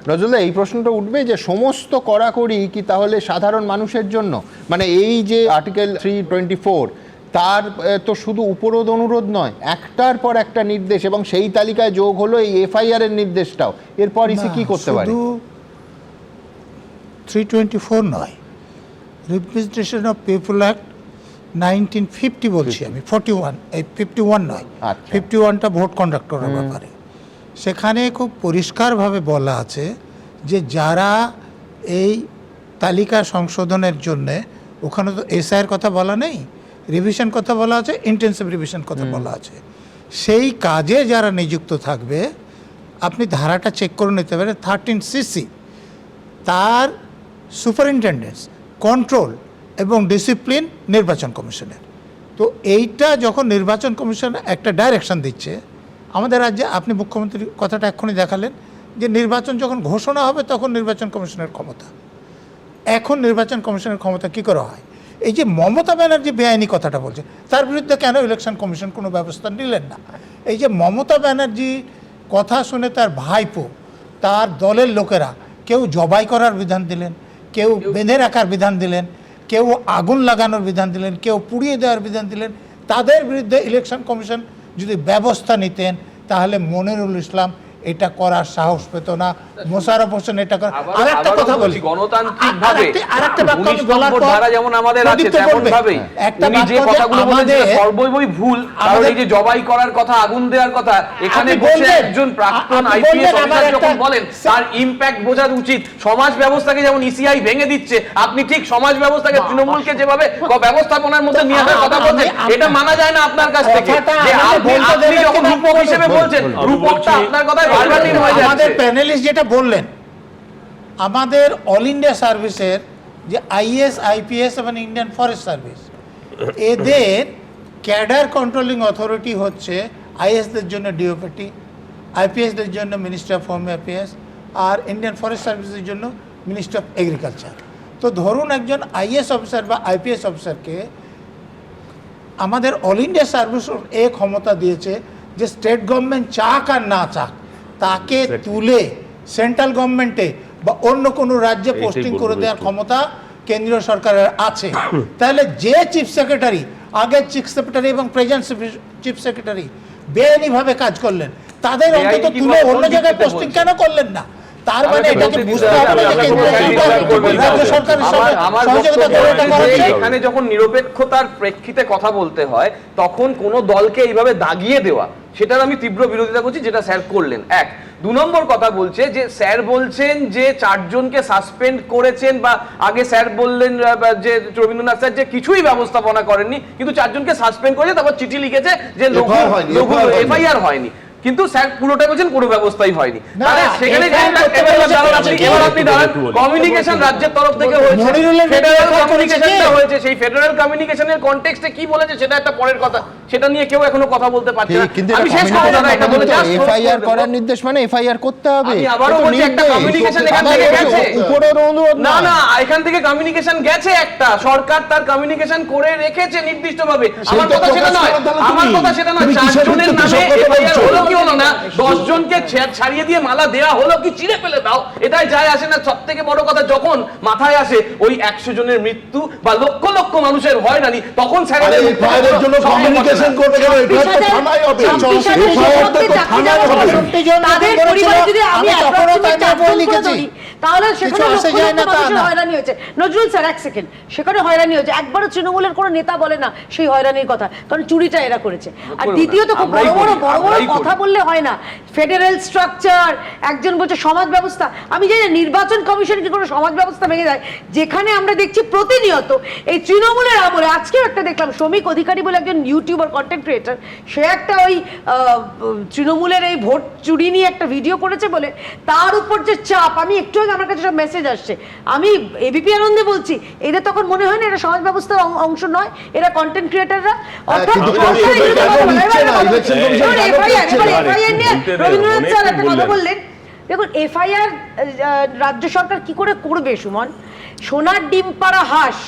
নজরুলদা, এই প্রশ্নটা উঠবে যে সমস্ত কড়াকড়ি কি তাহলে সাধারণ মানুষের জন্য? মানে এই যে আর্টিকেল 324 তার তো শুধু উপরোধ অনুরোধ নয়, একটার পর একটা নির্দেশ, এবং সেই তালিকায় যোগ হলো এই এফআইআর এর নির্দেশটাও। এরপর ইসি কি করতে পারে? শুধু 324 নয়, রিপ্রেজেন্টেশন অফ পিপল অ্যাক্ট 1950 বলছি আমি, 41, এই 51 নয়, 51টা ভোট কন্ডাক্ট করার ব্যাপারে। সেখানে খুব পরিষ্কারভাবে বলা আছে যে যারা এই তালিকা সংশোধনের জন্যে, ওখানে তো এসআইয়ের কথা বলা নেই, রিভিশন কথা বলা আছে, ইন্টেন্সিভ রিভিশন কথা বলা আছে, সেই কাজে যারা নিযুক্ত থাকবে, আপনি ধারাটা চেক করে নিতে পারেন, 13cc, তার সুপারিনটেন্ডেন্স, কন্ট্রোল এবং ডিসিপ্লিন নির্বাচন কমিশনের। তো এইটা যখন নির্বাচন কমিশন একটা ডাইরেকশন দিচ্ছে আমাদের রাজ্যে, আপনি মুখ্যমন্ত্রীর কথাটা এক্ষুনি দেখালেন যে নির্বাচন যখন ঘোষণা হবে তখন নির্বাচন কমিশনের ক্ষমতা। এখন নির্বাচন কমিশনের ক্ষমতা কী করা হয়? এই যে মমতা ব্যানার্জি বেআইনি কথাটা বলছে, তার বিরুদ্ধে কেন ইলেকশন কমিশন কোনো ব্যবস্থা নিলেন না? এই যে মমতা ব্যানার্জি কথা শুনে তার ভাইপো, তার দলের লোকেরা কেউ জবাই করার বিধান দিলেন, কেউ বেঁধে রাখার বিধান দিলেন, কেউ আগুন লাগানোর বিধান দিলেন, কেউ পুড়িয়ে দেওয়ার বিধান দিলেন। তাদের বিরুদ্ধে ইলেকশন কমিশন যদি ব্যবস্থা নিতেন তাহলে মনিরুল ইসলাম এটা করার সাহস পেত না, মোশাররফ হোসেন এটা করে। আরেকটা কথা বলি, গণতান্ত্রিকভাবে আরেকটা বাক্য আমি বলার পর ধারা যেমন আমাদের আছে তেমন ভাবেই উনি যে কথাগুলো বলেছেন সর্বই ভুল। কারণ এই যে জবাই করার কথা, আগুন দেওয়ার কথা, এখানে বসে একজন প্রাক্তন আইপিএস অফিসার যখন বলেন তার ইমপ্যাক্ট বোঝা উচিত। সমাজ ব্যবস্থাকে যেমন ইসিআই ভেঙে দিচ্ছে, আপনি ঠিক সমাজ ব্যবস্থাকে, তৃণমূলকে যেভাবে ব্যবস্থাপনার মধ্যে নিয়ে আসার কথা বলছেন, এটা মানা যায় না আপনার কাছ থেকে। যে আপনি যখন রূপক হিসেবে বলছেন, রূপকটা আপনার কথায় আমাদের প্যানেলিস্ট যেটা বললেন, আমাদের অল ইন্ডিয়া সার্ভিসের যে আইএস, আইপিএস এবং ইন্ডিয়ান ফরেস্ট সার্ভিস, এদের ক্যাডার কন্ট্রোলিং অথরিটি হচ্ছে আইএসদের জন্য ডিওপিটি, আইপিএসদের জন্য মিনিস্ট্রি অফ হোম অ্যাফেয়ার্স, আর ইন্ডিয়ান ফরেস্ট সার্ভিসের জন্য মিনিস্ট্রি অফ এগ্রিকালচার। তো ধরুন একজন আইএস অফিসার বা আইপিএস অফিসারকে আমাদের অল ইন্ডিয়া সার্ভিস এ ক্ষমতা দিয়েছে যে স্টেট গভর্নমেন্ট চাক আর না চাক তাকে তুলে সেন্ট্রাল গভর্নমেন্টে বা অন্য কোনো রাজ্যে পোস্টিং করে দেওয়ার ক্ষমতা কেন্দ্রীয় সরকারের আছে। তাহলে যে চিফ সেক্রেটারি, আগের চিফ সেক্রেটারি এবং প্রেজেন্ট চিফ সেক্রেটারি বেআইনিভাবে কাজ করলেন, তাদের অন্তত তুলে অন্য জায়গায় পোস্টিং কেন করলেন না? তার মানে এটাকে বুঝতে হবে যে কেন্দ্রীয় সরকার সহযোগিতা করে এটা করা উচিত। এখানে যখন নিরপেক্ষতার প্রেক্ষিতে কথা বলতে হয় তখন কোনো দলকে এইভাবে দাগিয়ে দেওয়া, সেটার আমি তীব্র বিরোধিতা করছি, যেটা স্যার করলেন। এক, দু নম্বর কথা বলছে যে স্যার বলছেন যে 4 জনকে সাসপেন্ড করেছেন, বা আগে স্যার বললেন যে রবীন্দ্রনাথ স্যার যে কিছুই ব্যবস্থাপনা করেননি, কিন্তু 4 জনকে সাসপেন্ড করেছে, তারপর চিঠি লিখেছে যে লঘু এফআইআর হয়নি, কিন্তু স্যার পুরোটা বলছেন কোনো ব্যবস্থাই হয়নি। তাহলে সেখানে কমিউনিকেশন রাজ্যের তরফ থেকে হয়েছে, ফেডারেল কমিউনিকেশনটা হয়েছে, সেই ফেডারেল কমিউনিকেশনের কনটেক্সটে কি বলেছে সেটা একটা পরের কথা, সেটা নিয়ে কেউ এখনো কথা বলতে পারছে না। আমি শেষ করব না, এটা বলে জাস্ট এফআইআর করার নির্দেশ মানে এফআইআর করতে হবে। আমি আবারও বলছি একটা কমিউনিকেশন এখান থেকে গেছে, উপরের অনুরোধ না, না এখান থেকে কমিউনিকেশন গেছে, একটা সরকার তার কমিউনিকেশন করে রেখেছে নির্দিষ্টভাবে। আমার কথা সেটা নয়, আমার কথা সেটা নয়, 4 জনের নামে এফআইআর হলো কি হলো না, 10 জনকে ছাড়িয়ে দিয়ে মালা দেয়া হলো কি চিড়ে ফেলে দাও, এটাই যায় আসে না। সব থেকে বড় কথা যখন মাথায় আসে ওই 100 জনের মৃত্যু বা লক্ষ লক্ষ মানুষের হয়রানি, তখন স্যারের জন্য কমিউনিকেশন করতে গেলে এটা তো থানায় হবে, তাদের পরিবারে যদি আমি লিখেছি তাহলে সেখানে হয়রানি হয়েছে। নজরুল স্যার এক সেকেন্ড, সেখানে হয়রানি হয়েছে, একবারও তৃণমূলের কোনো নেতা বলে না সেই হয়রানির কথা, কারণ চুরিটা এরা করেছে। আর দ্বিতীয়ত খুব বড় বড় কথা বললে হয় না, ফেডারেল স্ট্রাকচার, একজন বলছে সমাজ ব্যবস্থা। আমি জানি নির্বাচন কমিশন কি কোনো সমাজ ব্যবস্থা ভেঙে যায়, যেখানে আমরা দেখছি প্রতিনিয়ত এই তৃণমূলের আমলে। আজকেও একটা দেখলাম শ্রমিক অধিকারী বলে একজন ইউটিউবার, কন্টেন্ট ক্রিয়েটার, সে একটা ওই তৃণমূলের এই ভোট চুরি নিয়ে একটা ভিডিও করেছে বলে তার উপর যে চাপ, আমি একটু আগে আমার কাছে সব মেসেজ আসছে, আমি এবিপি আনন্দে বলছি, এদের তখন মনে হয় না এরা সমাজ ব্যবস্থার অংশ নয়, এরা কন্টেন্ট ক্রিয়েটাররা। অর্থাৎ রবীন্দ্রনাথ স্যার একটা কথা বললেন দেখুন এফআইআর রাজ্য সরকার কি করে করবে সুমন? সোনার ডিম পাড়া হাঁস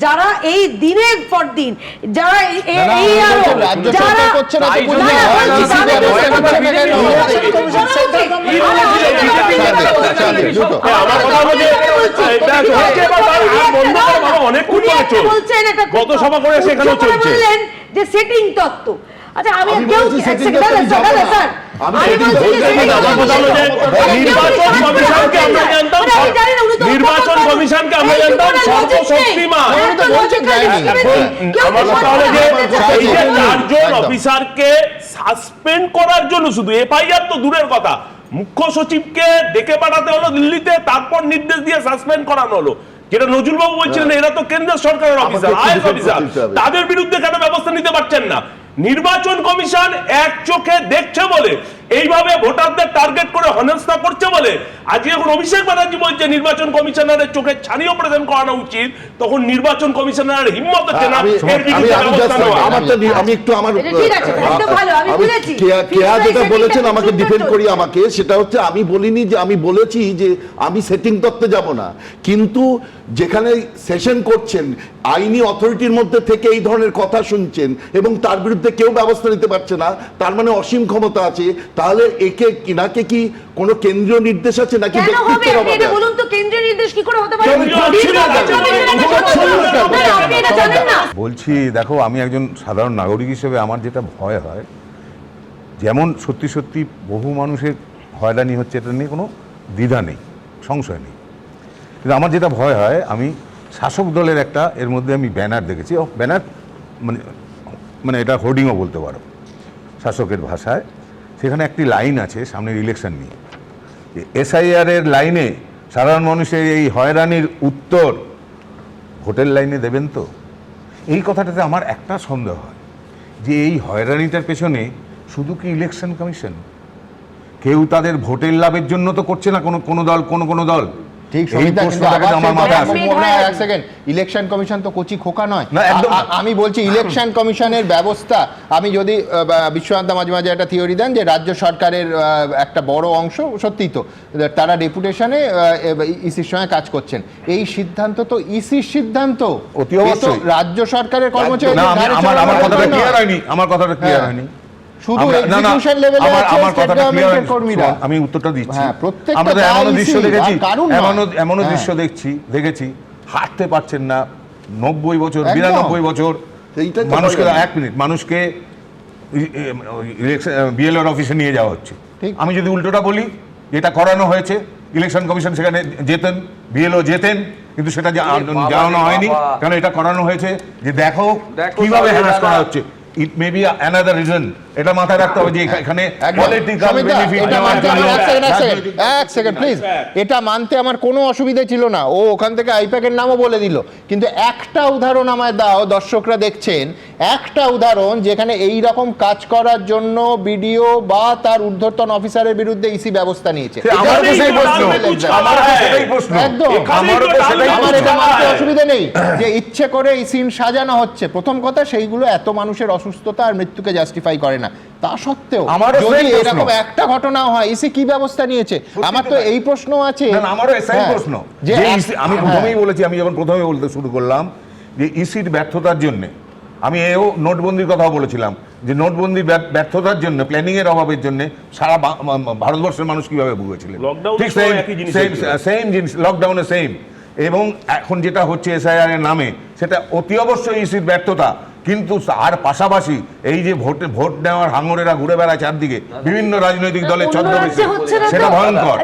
যারা এই দিনের পর দিন যারা এই রাজ্য সরকার করছে না তো বুঝলে গত সভা করে সেখানেও চলছে যে সেটিং তত্ত্ব। আচ্ছা আমি কেউ নির্বাচন কমিশনকে আমরা জানতাম সর্বশক্তিমান। আমার কথা হলো যে এই যে 4 জন অফিসারকে সাসপেন্ড করার জন্য শুধু এফআইআর তো দূরের কথা, মুখ্য সচিবকে ডেকে পাঠাতে হলো দিল্লিতে, তারপর নির্দেশ দিয়ে সাসপেন্ড করানো হলো। যেটা নজরুল বাবু বলছিলেন এরা তো কেন্দ্র সরকারের অফিসার, আইএস অফিসার, তাদের বিরুদ্ধে কেন ব্যবস্থা নিতে পারছেন না? নির্বাচন কমিশন এক চোখে দেখছে বলে, এইভাবে ভোটারদের টার্গেট করে হেনস্থা করছে বলে আজকে এখন অভিষেক ব্যানার্জি বলছে নির্বাচন কমিশনারের চোখে ছানি অপারেশন করানো উচিত, তখন নির্বাচন কমিশনারের হিম্মত হচ্ছে না এর বিরুদ্ধে ব্যবস্থা নেওয়া। আমি একটু আমার কেয়া যেটা বলেছেন আমাকে ডিফেন্ড করি, আমাকে সেটা হচ্ছে আমি বলিনি যে, আমি বলেছি যে আমি সেটিং তত্ত্বে যাব না, কিন্তু যেখানে সেশন করছেন আইনি অথরিটির মধ্যে থেকে এই ধরনের কথা শুনছেন এবং তার বিরুদ্ধে কেউ ব্যবস্থা নিতে পারছে না, তার মানে অসীম ক্ষমতা আছে, তাহলে একে কিনাকে কি কোনো কেন্দ্রীয় নির্দেশ আছে নাকি ব্যক্তিত্বের অভাব আছে? বলুন তো কেন্দ্রীয় নির্দেশ কি করে হতে পারে? বলছি দেখো, আমি একজন সাধারণ নাগরিক হিসেবে আমার যেটা ভয় হয়, যেমন সত্যি সত্যি বহু মানুষের হয়রানি হচ্ছে, এটা নিয়ে কোনো দ্বিধা নেই, সংশয় নেই, কিন্তু আমার যেটা ভয় হয়, আমি শাসক দলের একটা এর মধ্যে আমি ব্যানার দেখেছি, ব্যানার মানে এটা হোর্ডিংও বলতে পারো শাসকের ভাষায়, সেখানে একটি লাইন আছে সামনের ইলেকশন নিয়ে, এসআইআর এর লাইনে সাধারণ মানুষের এই হয়রানির উত্তর ভোটের লাইনে দেবেন তো? এই কথাটাতে আমার একটা সন্দেহ হয় যে এই হয়রানিটার পেছনে শুধু কি ইলেকশন কমিশন? কেউ তাদের ভোটের লাভের জন্য তো করছে না, কোনো দল কোনো দল। ঠিক, এক সেকেন্ড, ইলেকশন কমিশন তো কচি খোকা নয়। আমি বলছি ইলেকশন কমিশনের ব্যবস্থা, আমি যদি বিশ্বনাথ মাঝে মাঝে একটা থিওরি দেন যে রাজ্য সরকারের একটা বড় অংশ, সত্যি তো তারা ডেপুটেশনে ইসির সঙ্গে কাজ করছেন, এই সিদ্ধান্ত তো ইসির সিদ্ধান্ত, অতি অবশ্যই রাজ্য সরকারের কর্মচারী। আমার কথাটা ক্লিয়ার হয়নি। শুধু এক্সিকিউশন লেভেলে আছে স্টেট গভর্নমেন্টের কর্মীরা। আমি উত্তরটা দিচ্ছি। হ্যাঁ, প্রত্যেকটা আমরা এমন দৃশ্য দেখেছি, এমনও হ্যাঁ। দৃশ্য দেখেছি, হাঁটতে পারছেন না, 90 বছর 92 বছর মানুষকে, 1 মিনিট, মানুষকে বিএলওর অফিসে নিয়ে যাওয়া হচ্ছে। আমি যদি উল্টোটা বলি, যেটা করানো হয়েছে, ইলেকশন কমিশন সেখানে যেতেন, বিএলও যেতেন, কিন্তু সেটা জানানো হয়নি, কারণ এটা করানো হয়েছে যে দেখো কিভাবে হ্যারাস করা হচ্ছে। It may be another reason. এটা মাথায় রাখতে হবে যে এখানে পলিটিক্যাল বেনিফিট। এক সেকেন্ড প্লিজ, এটা মানতে আমার কোনো অসুবিধা ছিল না, ও ওখান থেকে আইপ্যাকের নামও বলে দিল, কিন্তু একটা উদাহরণ আমায় দাও, দর্শকরা দেখছেন, একটা উদাহরণ যেখানে এই রকম কাজ করার জন্য বিডিও বা তার ঊর্ধ্বতন অফিসারের বিরুদ্ধে ইসি ব্যবস্থা নিয়েছে। একদম, আমার এটা মানতে অসুবিধা নেই যে ইচ্ছে করে এই সিন সাজানো হচ্ছে। প্রথম কথা, সেইগুলো এত মানুষের অসুস্থতা আর মৃত্যুকে জাস্টিফাই করে না, তা সত্ত্বেও যদি এরকম একটা ঘটনা হয়, ইসি কি ব্যবস্থা নিয়েছে? আমার তো এই প্রশ্ন আছে। আমারও এসআই প্রশ্ন, যে আমি প্রথমেই বলেছি, আমি যখন প্রথমে বলতে শুরু করলাম যে ইসির ব্যর্থতার জন্য, আমি এও নোটবন্দির কথাও বলেছিলাম যে নোটবন্দির ব্যর্থতার জন্য, প্ল্যানিং এর অভাবের জন্য সারা ভারতবর্ষের মানুষ কিভাবে ভুগেছিল, ঠিক সেম জিনিস, লকডাউনে সেম। এবং এখন যেটা হচ্ছে এসআইআর এর নামে, সেটা অতি অবশ্যই ইসির ব্যর্থতা, কিন্তু তার পাশাপাশি এই যে ভোট নেওয়ার হাঙরেরা ঘুরে বেড়ায় চারদিকে বিভিন্ন রাজনৈতিক দলের ছদ্মবেশে, সেটা ভয়ঙ্কর।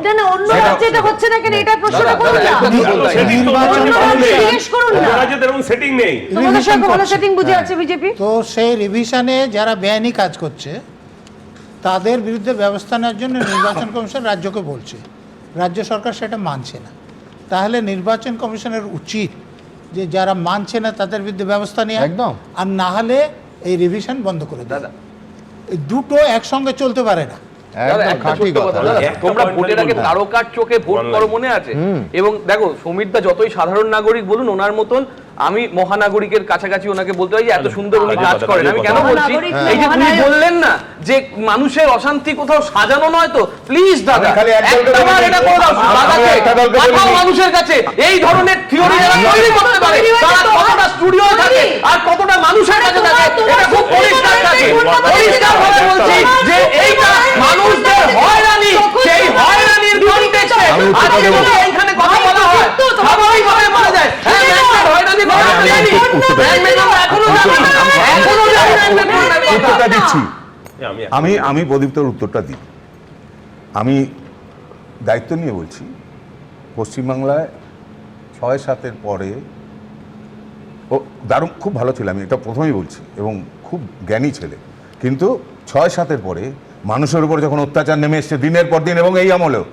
তো সেই রিভিশনে যারা বেআইনি কাজ করছে তাদের বিরুদ্ধে ব্যবস্থা নেওয়ার জন্য নির্বাচন কমিশন রাজ্যকে বলছে, রাজ্য সরকার সেটা মানছে না। তাহলে নির্বাচন কমিশনের উচিত যে যারা মানছে না তাদের বিরুদ্ধে ব্যবস্থা নেওয়া, একদম, আর না হলে এই রিভিশন বন্ধ করে দেয়। দুটো একসঙ্গে চলতে পারে না। তোমরা ভোটের আগে তারকার চোখে ভোট করো, মনে আছে? এবং দেখো, সমীরদা যতই সাধারণ নাগরিক বলুন, ওনার মতন আমি মহানাগরিকের কাছাকাছি ওনাকে বলতে হয় যে এত সুন্দর উনি কাজের কাজ কথা, করেন। কাজের আমি কথা। কেন বলছি মহানাগরিক এই যে তুমি মহানায়ক। বললেন না যে মানুষের অশান্তি কোথাও সাজানো নয় তো, প্লিজ দাদা আমি খালি এক দলকে একটাবার বলিনি। এটা করে দাও আমি দাদাকে একটা দলকে পাঠাও বলিনি। মানুষের কাছে এই ধরনের থিওরি যারা তৈরি করতে পারে তারা কতটা স্টুডিও থাকে আর কতটা মানুষের কাছে থাকে এটা খুব পরিষ্কার থাকে। পরিষ্কার ভাবে বলছি যে এইটা মানুষদের হয়রানি, সেই হয়রানির কনটেক্সটে আমি উত্তরটা আজকে দেবো। যদি এইখানে কথা বলা হয় স্বাভাবিকভাবে বলা যায় হ্যাঁ ব্যাংকের হয়রানি করা আমি জানি উত্তরটা ব্যাংক ম্যানেজার এখনো জানি উত্তরটা দিচ্ছি। আমি আমি প্রদীপ্তর উত্তরটা দিই। আমি দায়িত্ব নিয়ে বলছি, পশ্চিমবাংলায় 6-7-এর পরে ও দারুণ খুব ভালো ছিল, আমি এটা প্রথমেই বলছি, এবং খুব জ্ঞানী ছেলে, কিন্তু 6-7-এর পরে মানুষের উপর যখন অত্যাচার নেমে এসছে দিনের পর দিন, এবং এই আমলেও,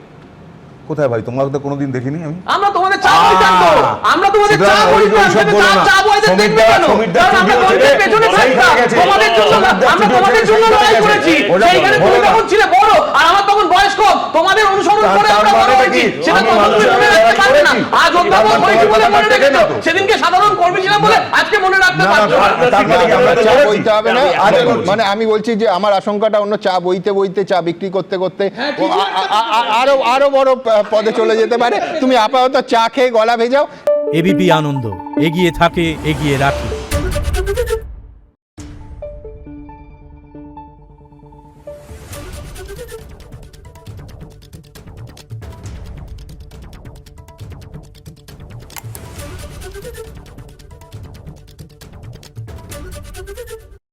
কোথায় ভাই তোমাকে তো কোনোদিন দেখিনি আমি। আমরা তোমাদের চা বইতাম তো, আমরা তোমাদের চা বইতাম, চা বইতে দেখবে কেন? কারণ আমরা তোমাদের পেছনে থাকতাম, তোমাদের জন্য আমরা তোমাদের জন্য লড়াই করেছি। সেইখানে তুমি তখন ছিলে বড় আর আমার তখন বয়স কম, তোমাদের অনুসরণ করে আমরা বড় হয়েছি, সেটা তো তুমি মনে রাখতে পারবে না। আজ অধ্যাপক হয়েছি বলে মনে রেখেছো, সেদিনকে সাধারণ কর্মী ছিলাম বলে আজকে মনে রাখতে পারছো না। চা বইতে হবে না। মানে আমি বলছি যে আমার আশঙ্কাটা অন্য, চা বইতে বইতে চা বিক্রি করতে করতে ও আরো বড় পদে চলে যেতে পারে। তুমি আপাতত চা খেয়ে গলা ভেজাও। এবিপি আনন্দ, এগিয়ে থাকে, এগিয়ে রাখে।